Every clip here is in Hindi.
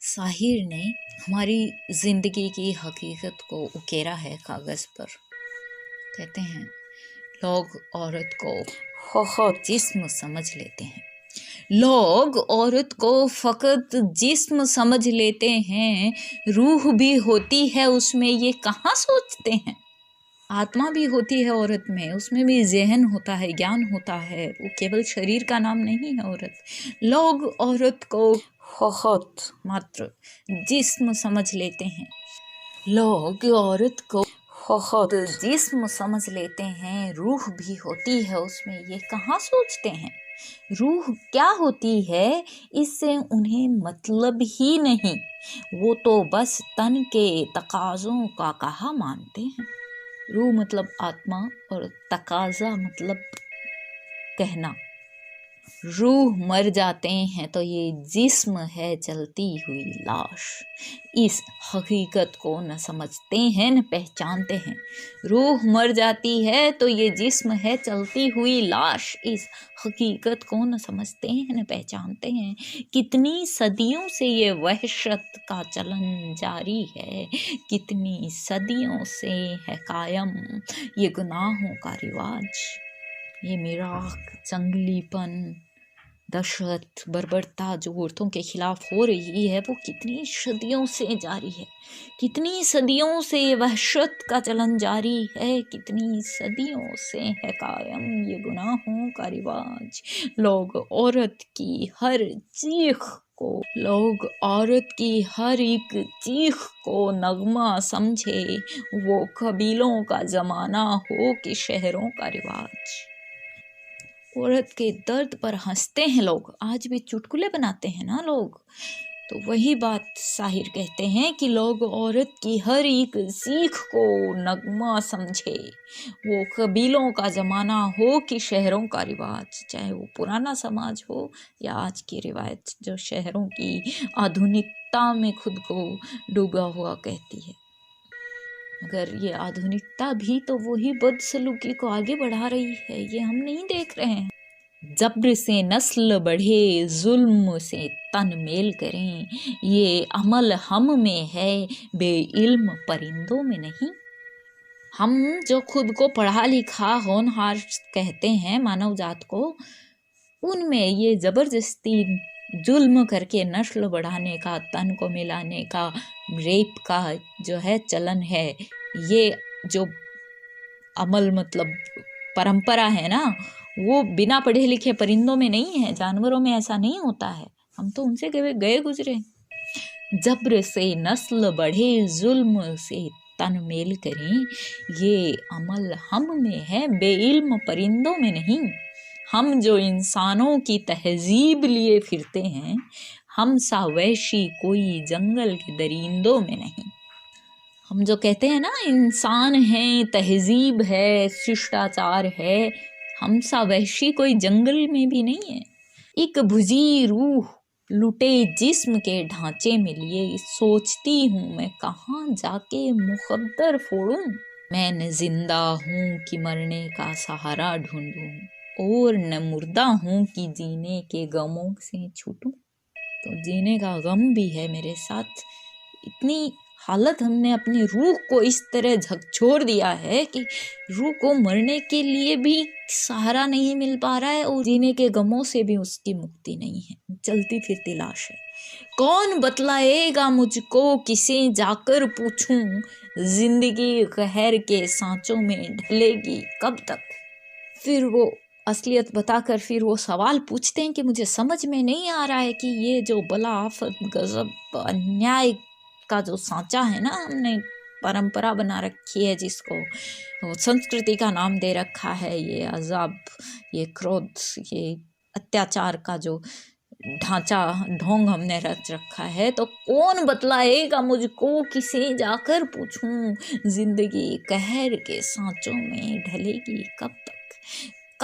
साहिर ने हमारी जिंदगी की हकीकत को उकेरा है कागज पर। कहते हैं लोग औरत को फकत जिस्म समझ लेते हैं। लोग औरत को फकत जिस्म समझ लेते हैं, रूह भी होती है उसमें, ये कहाँ सोचते हैं। आत्मा भी होती है औरत में, उसमें भी ज़हन होता है, ज्ञान होता है, वो केवल शरीर का नाम नहीं है औरत। लोग औरत को फकत मात्र जिस्म समझ लेते हैं। लोग औरत को फकत जिस्म समझ लेते हैं, रूह भी होती है उसमें, ये कहाँ सोचते हैं। रूह क्या होती है इससे उन्हें मतलब ही नहीं, वो तो बस तन के तकाज़ों का कहा मानते हैं। रूह मतलब आत्मा और तकाजा मतलब कहना। रूह मर जाते हैं तो ये जिस्म है चलती हुई लाश, इस हकीकत को न समझते हैं न पहचानते हैं। रूह मर जाती है तो ये जिस्म है चलती हुई लाश, इस हकीकत को न समझते हैं न पहचानते हैं। कितनी सदियों से ये वहशत का चलन जारी है, कितनी सदियों से है कायम ये गुनाहों का रिवाज। ये मिराक, जंगलीपन, दहशत, बर्बरता जो औरतों के खिलाफ हो रही है वो कितनी सदियों से जारी है। कितनी सदियों से ये वहशत का चलन जारी है, कितनी सदियों से है कायम ये गुनाहों का रिवाज। लोग औरत की हर चीख को नगमा समझे, वो कबीलों का जमाना हो कि शहरों का रिवाज। औरत के दर्द पर हंसते हैं लोग, आज भी चुटकुले बनाते हैं ना लोग। तो वही बात साहिर कहते हैं कि लोग औरत की हर एक सीख को नगमा समझे, वो कबीलों का ज़माना हो कि शहरों का रिवाज। चाहे वो पुराना समाज हो या आज की रिवायत जो शहरों की आधुनिकता में खुद को डूबा हुआ कहती है। मगर ये आधुनिकता भी तो वही बदसलूकी को आगे बढ़ा रही है, ये हम नहीं देख रहे हैं। जब्र से नस्ल बढ़े, जुल्म से तन मेल करें, ये अमल हम में है, बेइल्म परिंदों में नहीं। हम जो खुद को पढ़ा लिखा होनहार कहते हैं मानव जात को, उनमें ये जबरदस्ती जुल्म करके नस्ल बढ़ाने का, तन को मिलाने का, रेप का जो है चलन है, ये जो अमल मतलब परंपरा है ना, वो बिना पढ़े लिखे परिंदों में नहीं है, जानवरों में ऐसा नहीं होता है। हम तो उनसे गए गुजरे। जब्र से नस्ल बढ़े, जुल्म से तन मेल करें, ये अमल हम में है, बेइल्म परिंदों में नहीं। हम जो इंसानों की तहजीब लिए फिरते हैं, हम सा वैशी कोई जंगल के दरिंदों में नहीं। हम जो कहते हैं ना इंसान है, तहजीब है, शिष्टाचार है, हम सा वहशी कोई जंगल में भी नहीं है। एक भुजी रूह लुटे जिस्म के ढांचे में लिए, सोचती हूँ मैं कहाँ जाके मुकद्दर फोड़ूं। मैं न जिंदा हूँ कि मरने का सहारा ढूंढूं, और न मुर्दा हूँ कि जीने के गमों से छूटूं। तो जीने का गम भी है मेरे साथ। इतनी हालत हमने अपनी रूह को इस तरह झकझोर दिया है कि रूह को मरने के लिए भी सहारा नहीं मिल पा रहा है, और जीने के गमों से भी उसकी मुक्ति नहीं है, चलती फिरती लाश है। कौन बतलाएगा मुझको, किसे जाकर पूछूं, जिंदगी कहर के सांचों में ढलेगी कब तक। फिर वो असलियत बताकर फिर वो सवाल पूछते हैं कि मुझे समझ में नहीं आ रहा है कि ये जो बला आफत गजब अन्याय का जो सांचा है ना, हमने परंपरा बना रखी है, जिसको संस्कृति का नाम दे रखा है, ये अजाब, ये क्रोध, ये अत्याचार का जो ढांचा ढोंग हमने रच रखा है, तो कौन बतलाएगा मुझको, किसे जाकर पूछूं, जिंदगी कहर के सांचों में ढलेगी कब तक।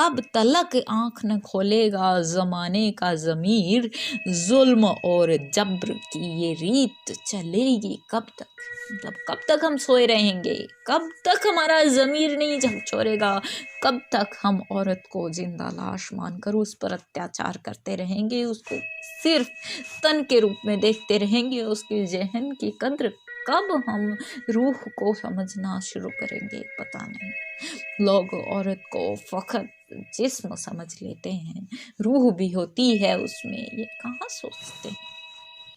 कब तलक आँख न खोलेगा ज़माने का ज़मीर, जुल्म और जब्र की ये रीत चलेगी कब तक। मतलब कब तक हम सोए रहेंगे, कब तक हमारा ज़मीर नहीं झकझोरेगा, कब तक हम औरत को जिंदा लाश मानकर उस पर अत्याचार करते रहेंगे, उसको सिर्फ तन के रूप में देखते रहेंगे, उसके जहन की कद्र कब हम रूह को समझना शुरू करेंगे पता नहीं। लोग औरत को फकत जिस्म समझ लेते हैं, रूह भी होती है उसमें, ये कहाँ सोचते हैं।